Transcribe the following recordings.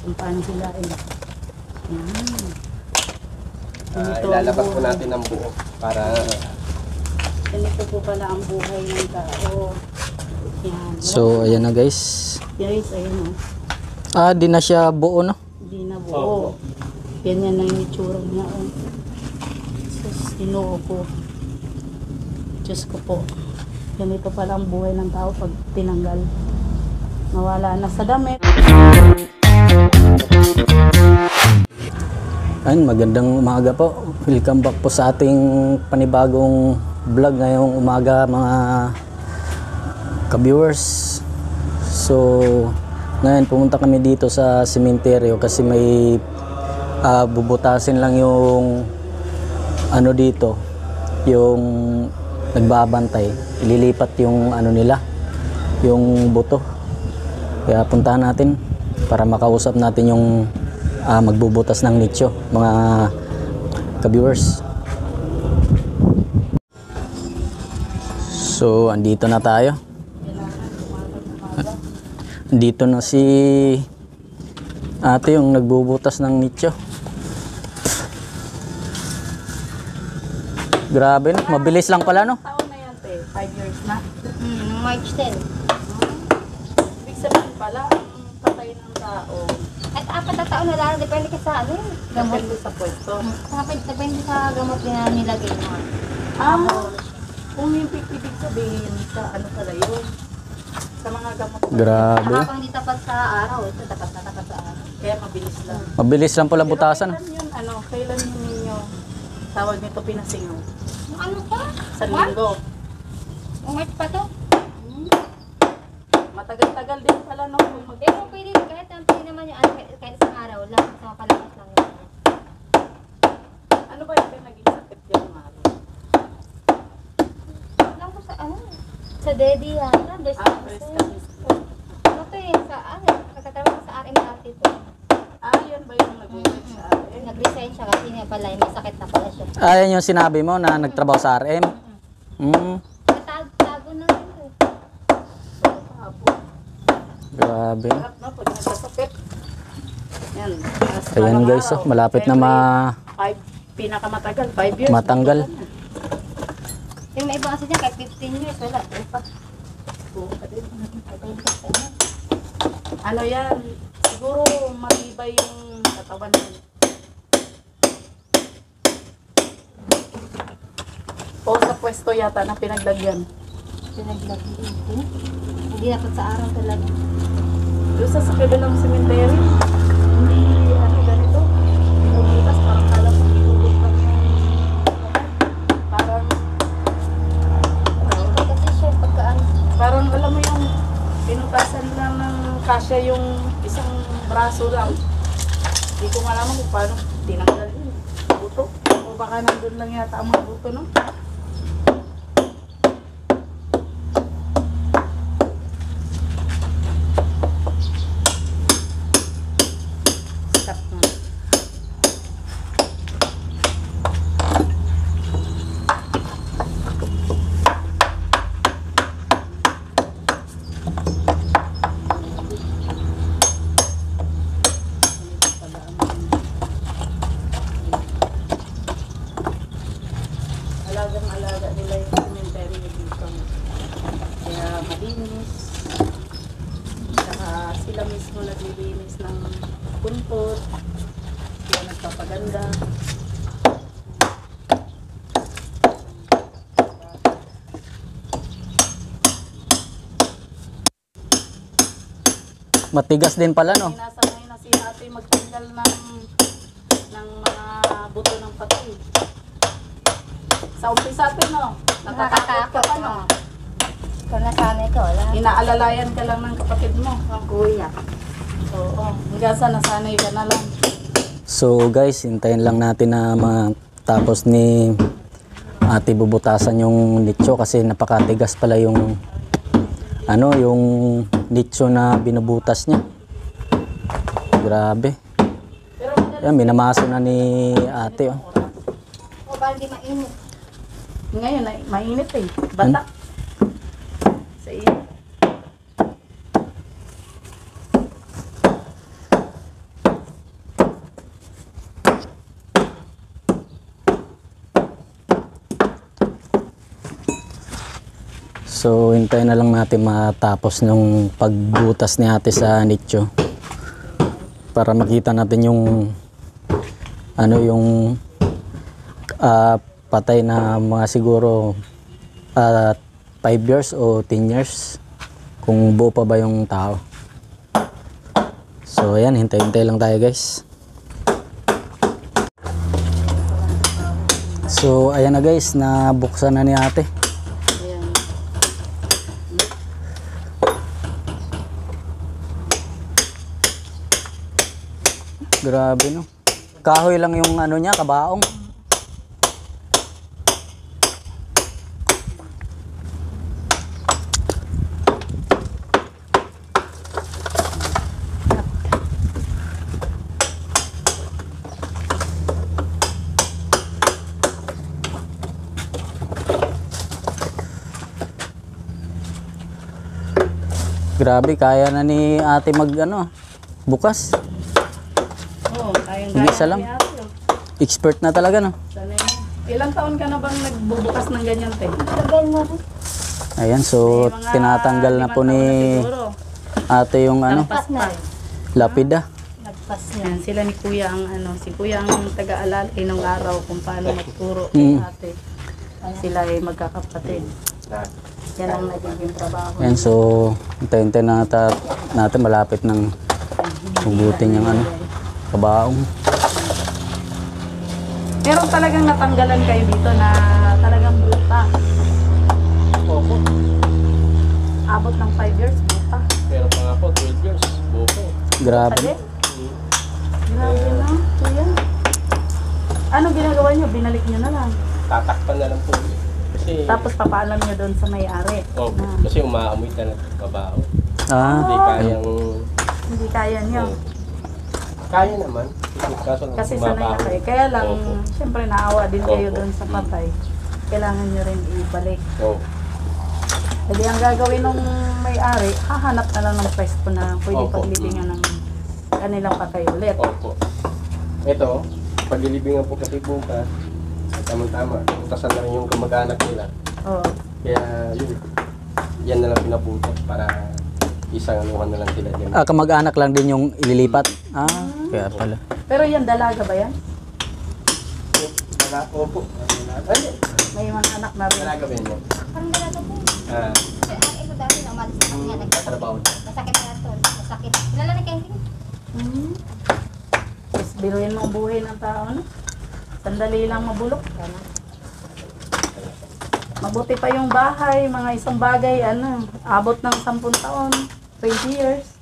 kung paano sila ilalabas po natin ang buo para ganito po pala ang buhay ng tao. Yan. So ayan na guys. Guys, ayun Di na siya buo, no? Hindi na buo. Ganyan na yung itsura niya. Sus, Ginoo ko. Diyos ko po. Ganito pala ang buhay ng tao pag tinanggal. Nawala na sa damit. Ayun, magandang umaga po. Welcome back po sa ating panibagong vlog ngayong umaga mga ka-viewers. So, ngayon pumunta kami dito sa sementeryo kasi may bubutasin lang yung ano dito, yung nagbabantay. Ililipat yung ano nila, yung buto. Kaya puntahan natin para makausap natin yung magbubutas ng nicho, mga ka-viewers. So, andito na tayo. Dito na si ate yung nagbubutas ng nicho. Grabe, no? Mabilis lang pala, no? Taon na yan, 5 years na. March 10. Ibig sabihin pala, ang patay ng tao, At 4 na taon na lang, depende ka sa ano gamot. depende sa pwesto. Depende sa gamot na nilagay mo. Kung ibig sabihin sa ano pala yun, sa mga gamot. Grabe. Saka kung hindi tapat sa araw, ito tapat na tapat sa araw. Kaya mabilis lang. Mabilis lang pala butasan. Kailan yun, kailan yun ninyo tawag nito pinasingaw? Ano pa? Sa linggo. March pa to? Matagal-tagal din pala no. Pero pwede kahit ang pwede naman yung ano, kahit sa araw lang, sa palakas lang yun. Ano ba yung naging sakit yung araw? Alam ko sa ano? Sa daddy yata, breast Breast cancer. cancer. Ano to eh, sa ano? Nagkatrabaho sa RM dati to. Yan ba yung nag-work sa atin? Nag-resign siya kasi niya pala, may sakit na pala siya. Ayan yung sinabi mo na nagtrabaho sa RM. Tago na rin to. Grabe. Lahat na, pag nagkasakit. Yan. Ayan guys, malapit na pinakamatagal, 5 years. matanggal. Yung may iba kasi niya, kahit 15 years, wala. Ano yan? Siguro matibay yung katawan niya. O sa pwesto yata na pinaglagyan. Pinaglagay. Hindi dapat sa araw talaga. Doon sa kabilang cemetery, hindi ganito. Pinubutas, parang kala ko pinubutas lang yung parang Hindi kasi siya pagkaan. parang alam mo yung pinutasan lang ng kasya yung isang braso lang. Hindi ko malaman kung paano tinanggal yun. Buto. O baka nandun lang yata ang mga buto, no? Stop na. Alagang-alaga nila yung cemetery dito. Kaya malinis. Saka sila mismo naglilinis ng buntot. Kaya nagpapaganda. Matigas din pala, no? Sinasanay na si ate magtanggal ng mga buto ng patay. Sa umpisa ate, no? Natatakot ka pa, no? Kung nasanay ka, wala. Inaalalayan ka lang ng kapatid mo, ang kuya. Oo. Hanggang sa nasanay ka na lang. So guys, hintayin lang natin na matapos ni ate bubutasan yung nicho kasi napakatigas pala yung yung nicho na binubutas niya. Grabe. Yan, minamaso na ni ate. O ba hindi mainit? Ngayon, mainit eh. Bata. Sa iyo. So, hintayin na lang natin matapos ng pagbutas ni ate sa nicho. Para makita natin yung ano yung patay na mga siguro 5 years o 10 years kung buo pa ba yung tao. So ayan, hintay-hintay lang tayo guys. So ayan na guys, nabuksan na ni ate. Ayan. Grabe no. Kahoy lang yung ano niya, kabaong. Grabe, kaya na ni ate mag ano, bukas. Oo, kayang Hindi, isa lang. Expert na talaga no. Sanay. Ilang taon ka na bang nagbubukas ng ganyan, te? Lagay mo rin. Ayan, so May mga tinatanggal na po 5 ni taon na siguro. ate yung ano, Lampas na. lapida. Nagpas na. Yan, sila ni Kuya ang ano, si Kuya ang taga-alalay ng araw kung paano magturo kay ate. Sila ay magkakapatid. Yan ang nagiging trabaho. Ayan, so hintay-hintay na natin malapit ng hugutin yung ano, kabaong. Meron talagang natanggalan kayo dito na talagang buta. Opo. Abot ng 5 years, buta. Pero pa nga po, 12 years. Buko. Grabe. Pali? Grabe na, Kuya. Ano ginagawa nyo? Binalik nyo na lang. Tatakpan na lang po. Kasi, Tapos papaalam nyo doon sa may-ari. opo. Na Kasi umaamoy talaga kabaho. Ah, Hindi kayang... hindi kaya nyo. Kaya naman. Kaso lang Kasi sanay na bumabaho. kayo. Kaya lang, Opo. syempre naawa din kayo Opo. doon sa patay. Kailangan nyo rin ibalik. Opo. Jadi ang gagawin ng may-ari, hahanap na lang ng pwesto na pwede Opo. paglibingan ng kanilang patay ulit. Opo. Ito, paglilibingan po kasi bukas, tama-tama, utasan na rin yung kamag-anak nila. Oo. Kaya yun, yan na lang pinaputok para isang anuhan na lang sila dyan. kamag-anak lang din yung ililipat. Ah, kaya pala. Pero yan, dalaga ba yan? Opo. Ay, May mga anak na rin. talaga ba yun? Parang dalaga po. Ah, Ito dati na umalis na kanya. trabaho. Masakit na ito. Masakit. Kilala na Kenting? Hmm. Tapos biruin mo ang buhay ng tao, no? Sandali lang mabulok. Mabuti pa yung bahay, mga isang bagay, ano, abot ng 10 taon, 20 years.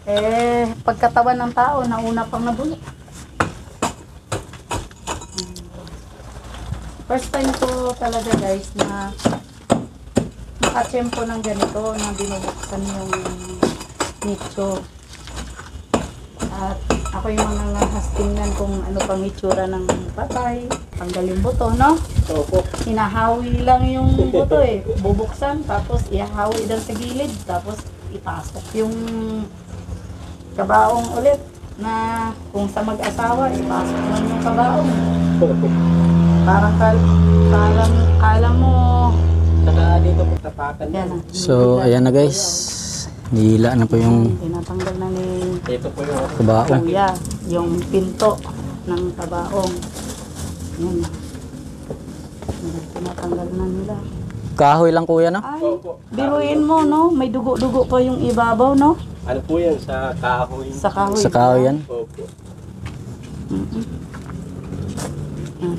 Eh, pagkatawan ng tao, nauna pang nabulok. First time ko talaga guys na nakatsyempo ng ganito na binubuksan yung nicho. At ako yung mga nangahastingnan kung ano pang itsura ng patay. Tanggal yung buto, no? Opo. Hinahawi lang yung buto eh. Bubuksan, tapos ihahawi doon sa gilid, tapos ipasok yung kabaong ulit na kung sa mag-asawa, ipasok lang yung kabaong. Parang kala mo, Saka dito po tapakan yan yan. na. So, ayan na guys. Nihila na po yung Tinatanggal na ni Ito po yung kabaong. Kuya, yung pinto ng kabaong. Yan. Tinatanggal na nila. Kahoy lang kuya, no? Ay, Opo. biruin mo, no? May dugo-dugo pa yung ibabaw, no? Ano po yan sa kahoy? Sa kahoy. Sa kahoy yan. Opo. Mm-mm. Yan.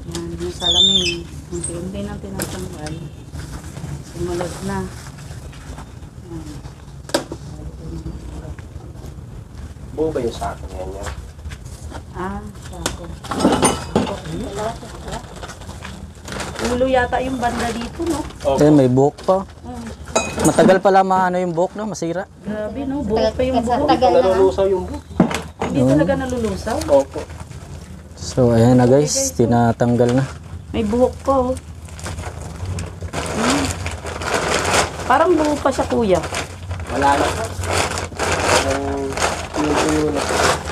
Yan, yung salamin. Unti-unti na tinatanggal. Sumunod na. Yan. Buo ba yung sako niyan yan? Ah, sako. Ulo yata yung banda dito, no? Opo. Eh, may buhok pa. Mm. Matagal pala maano yung buhok, no? Masira. Grabe, no? Buhok pa yung Sa buhok. tagal na nga. Nalulusaw yung buo. Hindi talaga nalulusaw. Opo. So, ayan na guys. Tinatanggal na. May buhok pa, oh. Hmm. Parang buo pa siya, kuya. Wala na po. Yung Tuyo-tuyo na.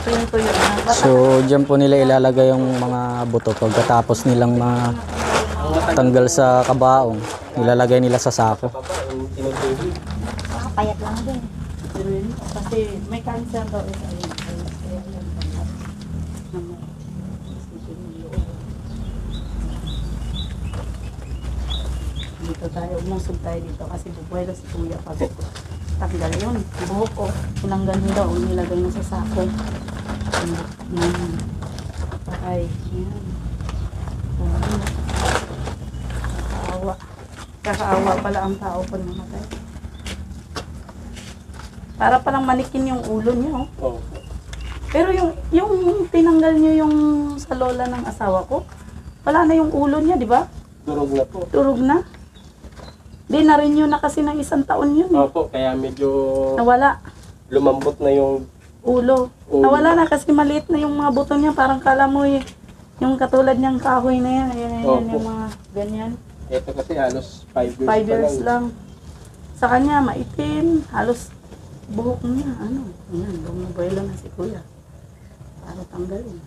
Tuyo-tuyo na. So, dyan po nila ilalagay yung mga buto pagkatapos nilang matanggal sa kabaong. Ilalagay nila sa sako. Baba, yung tinutuyo. Makapayat lang din. Kasi may cancer daw ito. Dito tayo, umusog tayo dito kasi bubuelo si Kuya pag tanggal yun. Buhok ko, tinanggal nila o nilagay na sa sako. Ay, yan. Kakaawa. Kakaawa pala ang tao pag namatay. Para palang manikin yung ulo niyo. Oh. Pero yung tinanggal niyo yung sa lola ng asawa ko, wala na yung ulo niya, di ba? Durog na po. Turog na. Di na rin yun na kasi ng 1 taon yun. Opo, kaya medyo Nawala. lumambot na yung Ulo. Ulo. Nawala na kasi maliit na yung mga buto niya. Parang kala mo yung katulad niyang kahoy na yan. Ayan, Opo. yung mga ganyan. ito kasi halos 5 years 5 years pa lang. Sa kanya, maitim. Halos buhok niya. Ano? Ayan, bumubuelo na si Kuya. Para tanggalin.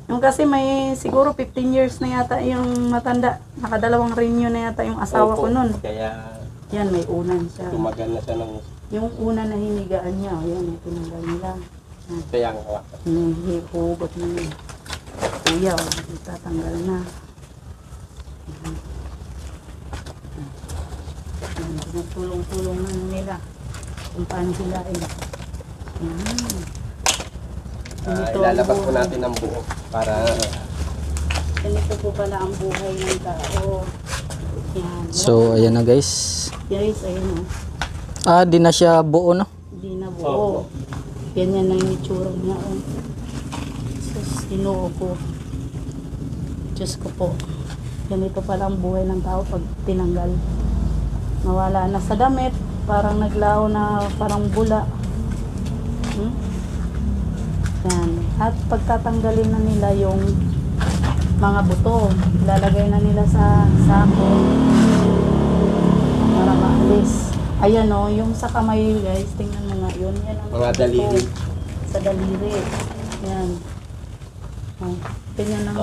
Yung kasi may siguro 15 years na yata yung matanda. Nakadalawang renew na yata yung asawa ko Opo, nun. Kaya Yan, may unan siya. tumagal na siya ng Yung una na hinigaan niya, yan, tinanggal nila. kaya nga. Hugot na yun. Kuya, itatanggal na. Tulong-tulong na nila kung paano sila Ilalabas po natin ang buo para ganito po pala ang buhay ng tao. Yan. So, ayan na guys. Guys, ayun o. Di na siya buo, no? Hindi na buo. Ganyan na yung itsura niya. Oh. Sus, Ginoo ko. Diyos ko po. Ganito pala ang buhay ng tao pag tinanggal. Nawala na sa damit. Parang naglaho na parang bula. Yan. At pagtatanggalin na nila yung mga buto, ilalagay na nila sa sako para maalis. Ayan o, yung sa kamay guys, tingnan mo nga yun. Yan ang mga daliri. sa daliri. Yan. Oh, tingnan ang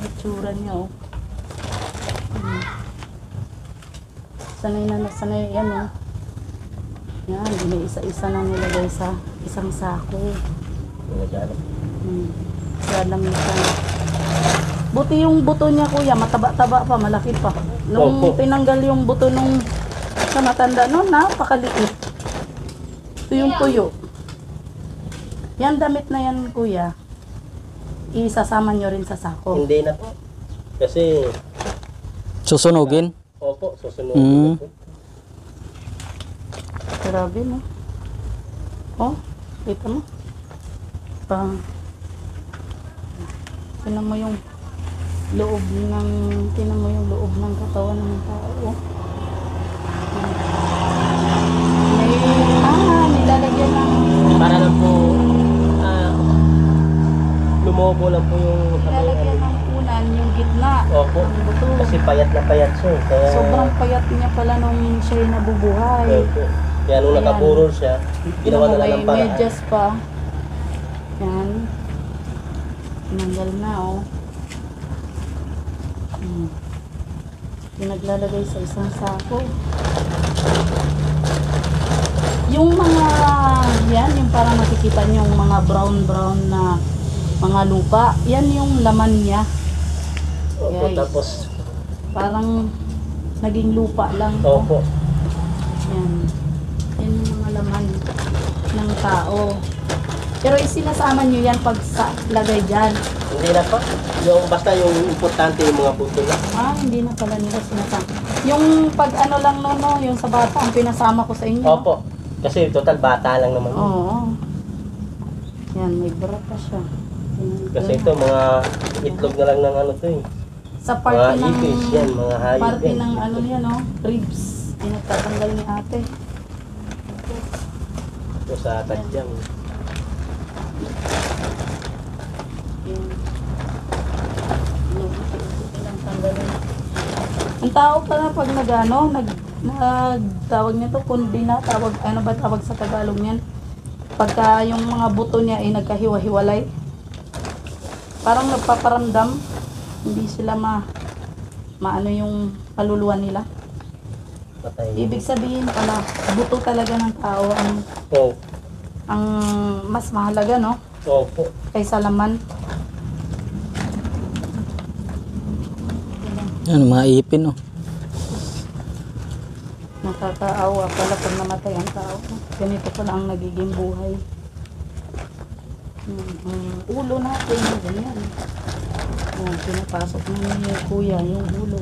itsura niya o. Sanay na sanay. Yan o. Yan, isa-isa na nilagay sa isang sako. Sa lamisan. Buti yung buto niya kuya, mataba-taba pa, malaki pa. Nung Opo. tinanggal yung buto nung sa matanda nun, napakaliit. Tuyong-tuyo. Yan damit na yan kuya, isasama nyo rin sa sako. Hindi na po. Kasi Susunugin. opo, susunod Mm. po. Grabe no. Oh, kita mo. Tinan mo yung loob ng katawan ng tao. Nilalagyan ng Para lang po lumobo lang po yung nilalagyan ng unan yung gitna Opo. ng buto. Kasi payat na payat siya. Kaya Sobrang payat niya pala nung siya'y nabubuhay. Opo. Kaya nung Ayan. nakaburol siya, ginawa na lang ng May paraan. medyas pa. Yan. Tinanggal na oh. Pinaglalagay sa isang sako. Yung mga, yan, yung parang makikita niyo yung mga brown na mga lupa, yan yung laman niya. Opo, Guys. tapos, Parang naging lupa lang. opo. Yan. Yan yung mga laman ng tao. Pero isinasama nyo yan pag lagay dyan. Hindi na pa. Yung, basta yung importante yung mga buto lang. Hindi na pala nila sinasama. Yung pag ano lang no, yung sa bata, ang pinasama ko sa inyo. Opo. Kasi total bata lang naman. Oo. Yan, may bra pa siya. Kasi ito, mga itlog na lang ng ano to eh. Sa parte Mga ng ipis yan, mga hayop parte yan. ng ano yan, no? Ribs. Pinagtatanggal ni ate. Ito sa tadyang. Yung pinagtanggalin. Ang tao pala pag nagtawag nito, kundi na, tawag, ano ba tawag sa Tagalog niyan? kapag yung mga buto niya ay nagkahiwa-hiwalay, parang nagpaparamdam, hindi sila maano yung kaluluwa nila. Patay. Ibig sabihin pala, buto talaga ng tao ang mas mahalaga, no? Opo. Kaysa laman. Yan, mga ipin, oh. Nakakaawa pala pag namatay ang tao. Ganito pala ang nagiging buhay. Ulo natin, ganyan. Pinapasok ni kuya yung ulo.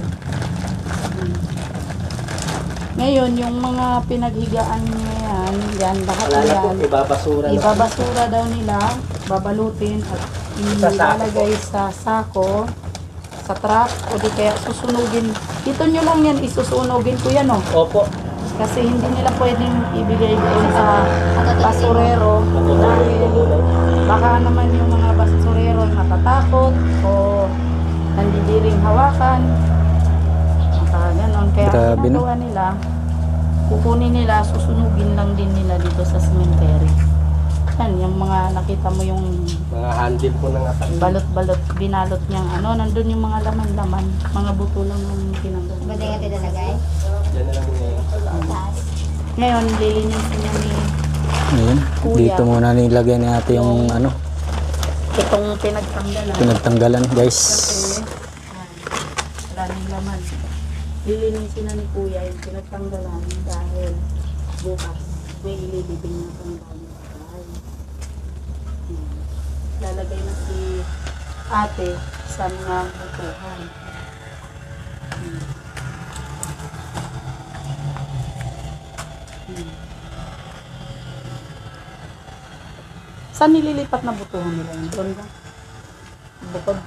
Ngayon, yung mga pinaghigaan niya yan, lahat Wala na po, yan, ibabasura na. ibabasura daw nila, babalutin at ilalagay sa sako, sa truck, o di kaya susunugin. Dito nyo lang yan, isusunugin ko yan, oh. Opo. Kasi hindi nila pwedeng ibigay doon sa basurero dahil baka naman yung mga basurero ay matatakot o nandidiring hawakan. Ganon. Kaya Grabe, no? ginagawa nila, kukunin nila, susunugin lang din nila dito sa cemetery. Yan, yung mga nakita mo yung Mga handle po ng atak. balot-balot, binalot niyang ano, nandun yung mga laman-laman, mga buto lang yung tinanggal. Pwede nga tinalagay. Diyan na lang ngayon. Taas. Ngayon, lilinisin niya ni Ayun. Kuya. Dito muna nilagay natin yung ano, itong pinagtanggalan. pinagtanggalan, guys. Kasi, wala nang laman. Lilinisin na ni Kuya yung pinagtanggalan dahil bukas may ililibing na tanggalan. Lalagay na si ate sa mga butuhan. Saan nililipat na butuhan nila yun? Doon ba? Bukod.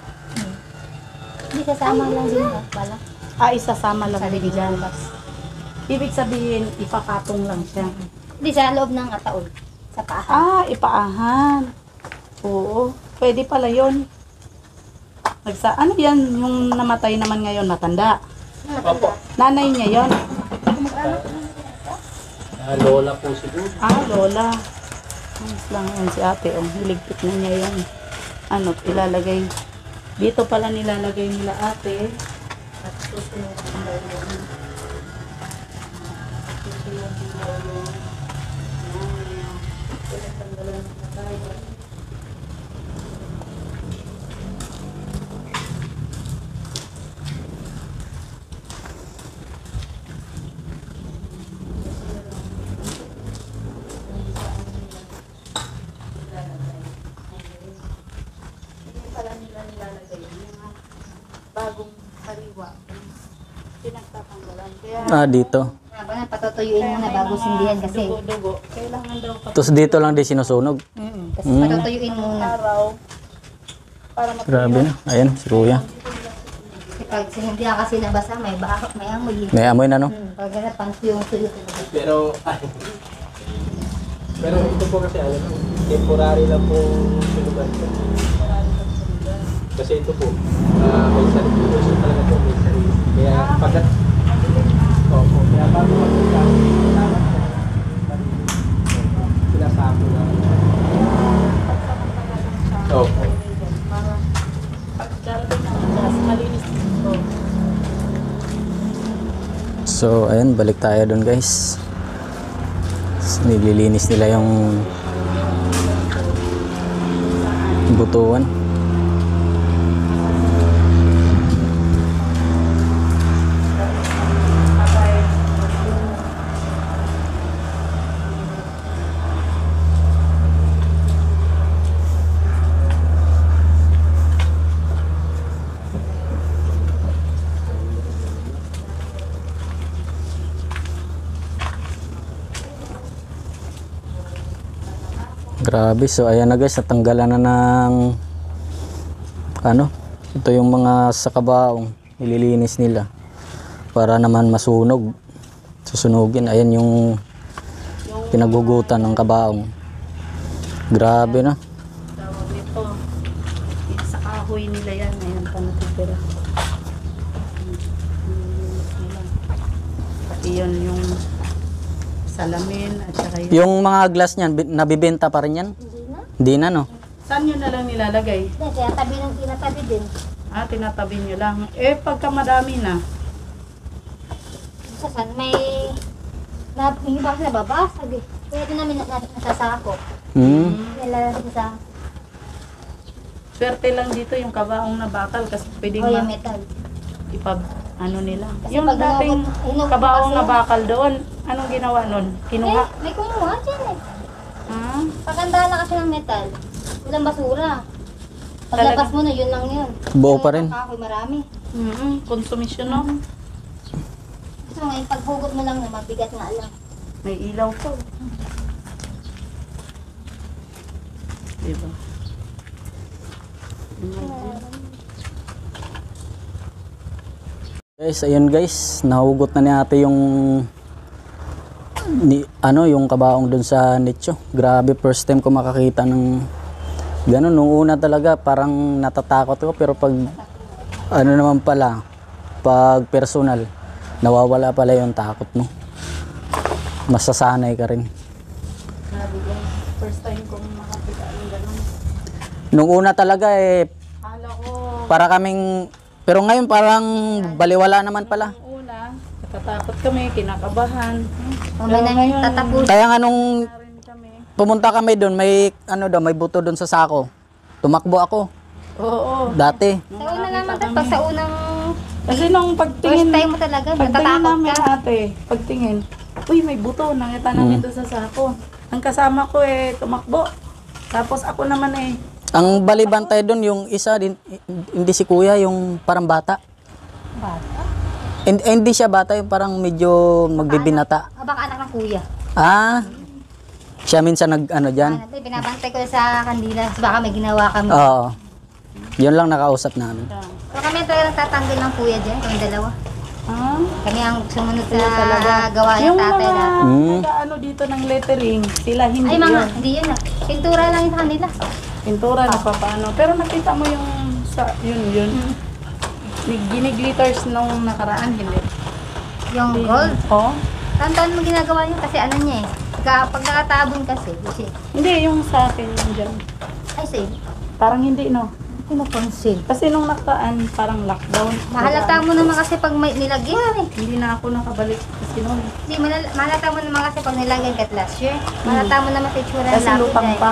Hindi kasama lang din ba? Bala. Isasama lang Sa din libing dyan. labas. Ibig sabihin, ipakatong lang siya. Hindi sa loob ng ataol. Sa paa. Ipaahan. Oo. Pwede pala yun. Ano yan yung namatay naman ngayon? Matanda. Opo. Nanay niya yon. Lola po siguro. Lola. Ayos lang yan si ate. Hiligpit na niya yung ilalagay. Dito pala nilalagay nila ate. At susunod daw yun. Susunod daw yun. Pinagtanggalan na tayo. Bagong sariwa. Pinagtatanggalan. Kaya Dito. Habang patutuyuin muna bago sindihan kasi. dugo. Kailangan daw Tapos dito lang din sinusunog. Kasi patutuyuin muna. araw para matuloy. Grabe na. Ayan, si Kuya. Kasi pag hindi na kasi nabasa, may amoy. May amoy na, no? Pag ganap, pang tuyong-tuyo. Pero ito po kasi temporary lang po sulugan ko. Kasi ito po, may sarili po siya talaga po, may sarili. Kaya pagkat, opo, kaya bago magpunta, kailangan po, sinasako na. Opo. Para pag darating ang oras, malinis ito. So, ayan, balik tayo doon, guys. Nililinis nila yung butuan. Grabe, so ayan na guys, natanggalan na ng ito yung mga sa kabaong, nililinis nila para naman masunog, susunugin. Ayan yung pinagugutan ng kabaong. Grabe na. Tawag nito. Sa kahoy nila yan. Ayan pa natitira. Nilinis nila. Pati yun yung sa salamin at saka yung... Yung mga glass niyan, nabibenta pa rin yan? Hindi na. Hindi na, no? Saan nyo na lang nilalagay? Hindi, kaya tabi ng tinatabi din. Ah, tinatabi nyo lang. Eh, pagka madami na. Minsan may hindi ba kasi nababasag eh. Kaya ito namin nasasako. Hmm. Nilalagay sa Swerte lang dito yung kabaong na bakal kasi pwedeng yung metal. ano nila. Kasi Yung pag dating hinugot kabaong kasi na yan. bakal doon, anong ginawa nun? Kinuha? May kumuha dyan eh. Ah, Pagkanda lang kasi ng metal. Walang basura. Paglabas mo na, yun lang yun. Buo pa rin. Kahoy marami. konsumisyon no? So ngayon, paghugot mo lang na mabigat nga lang. May ilaw po. Diba? Guys, ayun guys, nahugot na ni ate yung yung kabaong dun sa nicho. Grabe, first time ko makakita ng ganun. Nung una talaga parang natatakot ko, pero pag ano naman pala, pag personal, nawawala pala yung takot mo. Masasanay ka rin. Grabe guys. First time kong makakita ng ganun. Nung una talaga Akala ko, para kaming, pero ngayon parang baliwala naman pala. nung una, natatakot kami, kinakabahan. Mamay namin tatapos. Kaya nga nung Na rin kami. pumunta kami doon, may may buto doon sa sako. Tumakbo ako Oo. dati. Sa una naman, pag sa unang Kasi nung first pagtingin, time mo talaga, pagtingin natatakot namin ka. ate, pagtingin, uy may buto, nakita namin doon sa sako. Ang kasama ko tumakbo. Tapos ako naman Ang balibantay doon yung isa, hindi si kuya, yung parang bata. Bata? Hindi siya bata, yung parang medyo magbibinata. Baka anak ng kuya. Ah, siya minsan dyan. Binabantay ko sa kandila. Baka may ginawa kami. Oo. Yun lang nakausap namin. Pero kami talaga nagtatanggol ng kuya dyan, kami dalawa. Ah, Kami ang sumunod sila talaga. sa gawa ng Yung tatay mga na. ano dito ng lettering, sila hindi Ay mga, yun. hindi yun ah. Pintura lang yung sa kanila. Pintura na paano. Pero nakita mo yung yun. Giniglitters nung nakaraan, hindi. Yung gold. Oh? Taon-taon mo ginagawa niya kasi ano niya eh. Pag nakatabon kasi, kasi, Hindi, yung sa akin yung dyan. ay say, Parang hindi, no? hindi mo conceal. Kasi nung nakaraan, parang lockdown. Mahalata mo naman kasi pag may nilagyan eh. Hindi na ako nakabalik kasi noon. Hindi, mahalata mo naman kasi pag nilagyan kahit last year. Mahalata mo naman sa itsura ng Kasi lapid lutang eh. pa.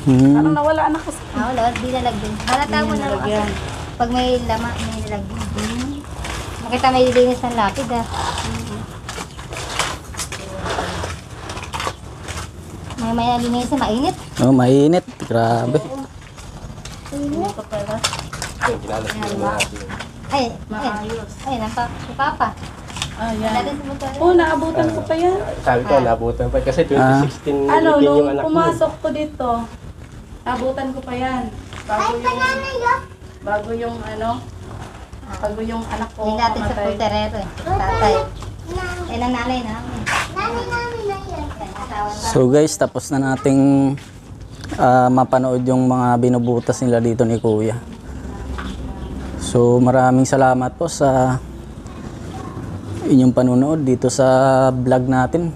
Hmm. Parang nawala na kasi. Wala, di nalagyan. Mahalata mo Hindi naman kasi nalagyan. pag may laman, may nilagyan. Makita may linis ng lapid ah. May linis na mainit. Oh, mainit. Grabe. Hindi ko pala. Ay, Maayos. ay, papa. Ayan. Dati sa motor. Oh, naabutan ko pa yan. Sabi ko, nabutan pa. Kasi 2016 Ano, din yung nung anak mo. pumasok ko dito, naabutan ko pa yan. Bago yung anak ko Hindi natin sa mamatay. pulterero eh. Tatay. Eh, nananay namin. Nanay namin na yan. Asawa na. So guys, tapos na nating mapanood yung mga binubutas nila dito ni kuya. So maraming salamat po sa inyong panunood dito sa vlog natin.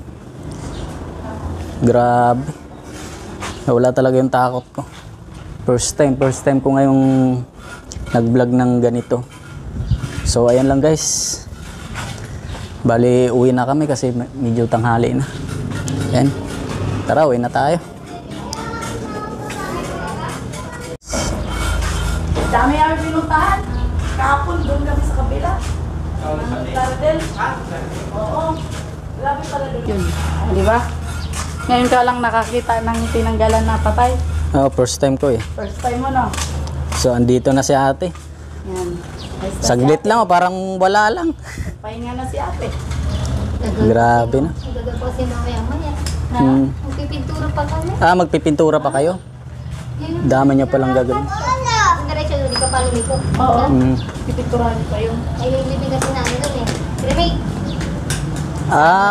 Grabe. Wala talaga yung takot ko. First time ko ngayong nag-vlog ng ganito. So ayan lang guys. Bali uwi na kami kasi medyo tanghali na. Ayan. Tara, uwi na tayo. Dami ang pinuntahan. Kapon, doon kami sa kabila. Ang garden. Oo. Grabe pala doon. Yun. Di ba? Ngayon ka lang nakakita ng tinanggalan na patay. Oh, first time ko eh. First time mo, no? So andito na si ate. Yan. Ayos na Saglit si ate. lang, parang wala lang. Pahinga na si ate. Grabe na. Gagawa si mamaya-maya. Ha? Hmm. Magpipintura pa kami. Magpipintura pa kayo? Dami niya palang gagawin. Ang diretso, hindi ka pa lumiko. Oo. Hmm. Pipinturahan pa yun. Ay, yung libing kasi namin doon eh. Cremate.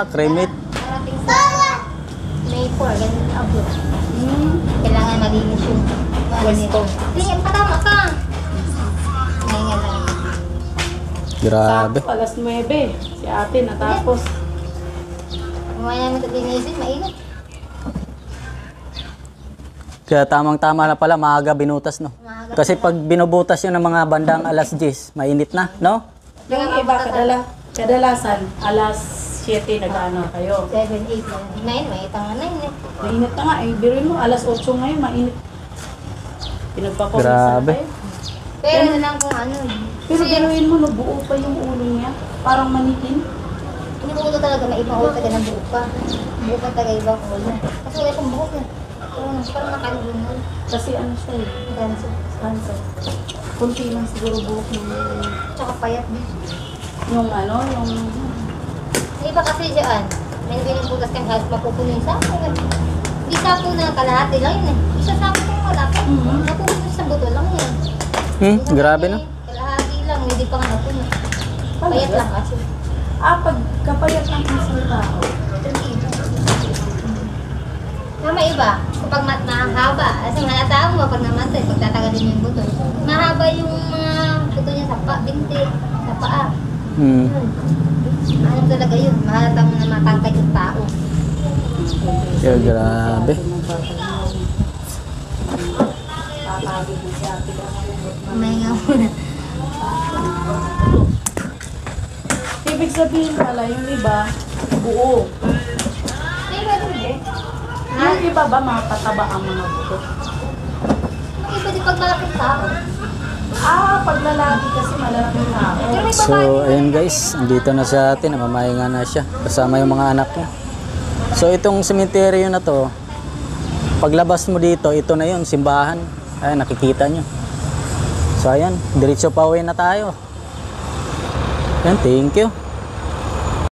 Cremate. Parating sa May 4, ganun abo. Kailangan malinis yung Pwesto. Hindi, patama ka. Ngayon nga lang. Grabe. Sakto, alas 9. Si ate natapos. Mamaya naman ito linisin, mainit. Kaya tamang-tama na pala, maaga binutas, no? Maaga Kasi pag binubutas yun ng mga bandang alas 10, mainit na, no? Yung iba, kadalasan, alas 7 nag-ano kayo. 7, 8, 9, may itang 9 eh. Mainit na nga, biruin mo, alas 8 ngayon, mainit. Pinagpapawisan na Grabe. kayo. Pero na lang kung ano. Pero biruin mo, no, buo pa yung ulo niya. Parang manikin. Hindi mo ito talaga may ibang ulo taga ng buhok pa. Buhok pa taga ibang ulo. Kasi wala itong buhok eh. Parang nakalunod. Kasi ano siya eh, Ganso. cancer. Kunti lang siguro buhok ng Tsaka payat din. yung ano, yung... Yung iba kasi dyan, may binubutas kang halos mapupuno yung sapo. Hindi sapo na kalahati lang yun eh. Isa sapo kung malaki. Napupuno sa buto lang yan. Grabe, no? Kalahati lang, hindi pa nga napuno. Payat lang kasi. Pag kapayat ng isang tao, Tama iba, kapag mahaba, kasi halata mo pag namatay, pag tatagalin mo yung buto. Mahaba yung mga buto niya sa binti, sa paa. Hmm. Ano talaga yun, mahalata mo na matangkad yung tao. Kaya grabe. Umahinga muna. ibig sabihin pala, yung iba, buo. Ay, meron din. Yung iba ba, mapataba ang mga buto? Yung iba di pag malapit tao. Pag lalaki kasi malalaking tao. Pero may So, babae. ayun guys, andito na sa atin, namamahinga na siya, kasama yung mga anak niya. So, itong sementeryo na to, paglabas mo dito, ito na yun, simbahan. Ay, nakikita nyo. So, ayan, diretso pa uwi na tayo. Ayan, thank you.